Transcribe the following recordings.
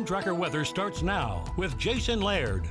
Storm Tracker weather starts now with Jason Laird.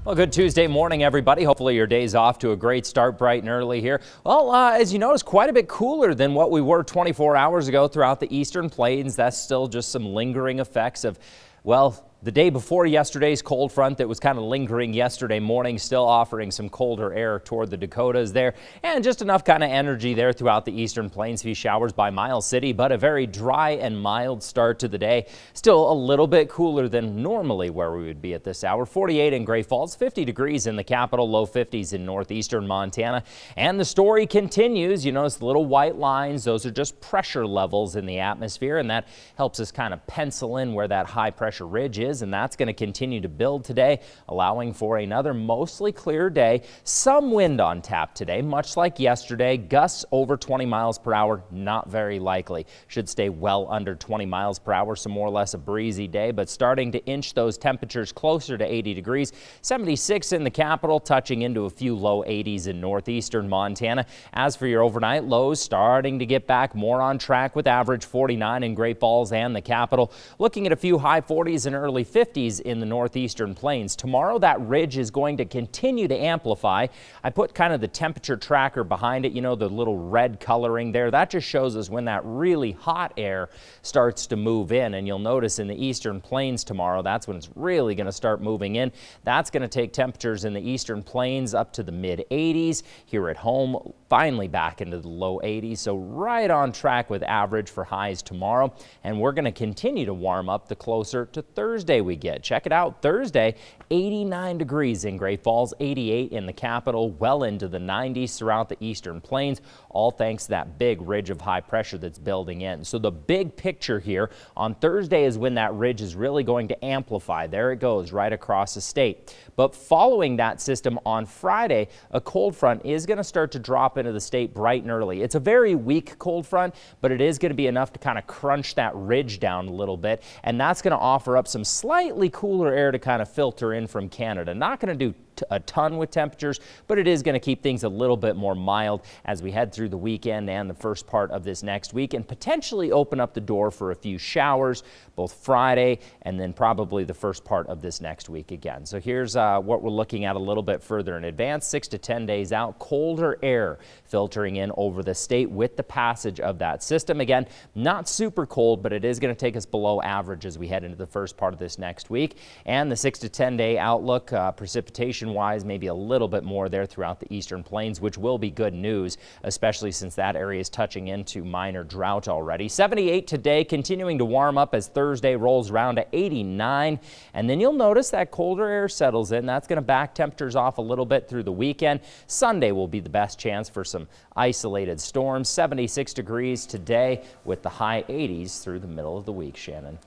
Well, good Tuesday morning, everybody. Hopefully your day's off to a great start bright and early here. Well, as you notice, quite a bit cooler than what we were 24 hours ago throughout the eastern plains. That's still just some lingering effects of, well, the day before yesterday's cold front that was kind of lingering yesterday morning, still offering some colder air toward the Dakotas there, and just enough kind of energy there throughout the eastern plains. A few showers by Miles City, but a very dry and mild start to the day. Still a little bit cooler than normally where we would be at this hour. 48 in Great Falls, 50 degrees in the capital, low 50s in northeastern Montana. And the story continues. You notice the little white lines. Those are just pressure levels in the atmosphere, and that helps us kind of pencil in where that high pressure ridge is. And that's going to continue to build today, allowing for another mostly clear day. Some wind on tap today, much like yesterday. Gusts over 20 miles per hour, not very likely. Should stay well under 20 miles per hour, so more or less a breezy day, but starting to inch those temperatures closer to 80 degrees. 76 in the capital, touching into a few low 80s in northeastern Montana. As for your overnight lows, starting to get back more on track with average 49 in Great Falls and the capital. Looking at a few high 40s and early 50s in the northeastern plains. Tomorrow that ridge is going to continue to amplify. I put kind of the temperature tracker behind it, you know, the little red coloring there. That just shows us when that really hot air starts to move in, and you'll notice in the eastern plains tomorrow, that's when it's really going to start moving in. That's going to take temperatures in the eastern plains up to the mid 80s. Here at home, finally back into the low 80s, so right on track with average for highs tomorrow, and we're going to continue to warm up the closer to Thursday we get. Check it out. Thursday, 89 degrees in Great Falls, 88 in the capital, well into the 90s throughout the eastern plains, all thanks to that big ridge of high pressure that's building in. So the big picture here on Thursday is when that ridge is really going to amplify. There it goes right across the state. But following that system on Friday, a cold front is going to start to drop into the state bright and early. It's a very weak cold front, but it is going to be enough to kind of crunch that ridge down a little bit, and that's going to offer up some slightly cooler air to kind of filter in from Canada. Not going to do a ton with temperatures, but it is going to keep things a little bit more mild as we head through the weekend and the first part of this next week, and potentially open up the door for a few showers both Friday and then probably the first part of this next week again. So here's what we're looking at a little bit further in advance. 6 to 10 days out, colder air filtering in over the state with the passage of that system. Again, not super cold, but it is going to take us below average as we head into the first part of this next week. And the 6 to 10 day outlook, precipitation wise, maybe a little bit more there throughout the eastern plains, which will be good news, especially since that area is touching into minor drought already. 78 today, continuing to warm up as Thursday rolls around to 89. And then you'll notice that colder air settles in. That's going to back temperatures off a little bit through the weekend. Sunday will be the best chance for some isolated storms. 76 degrees today with the high 80s through the middle of the week, Shannon.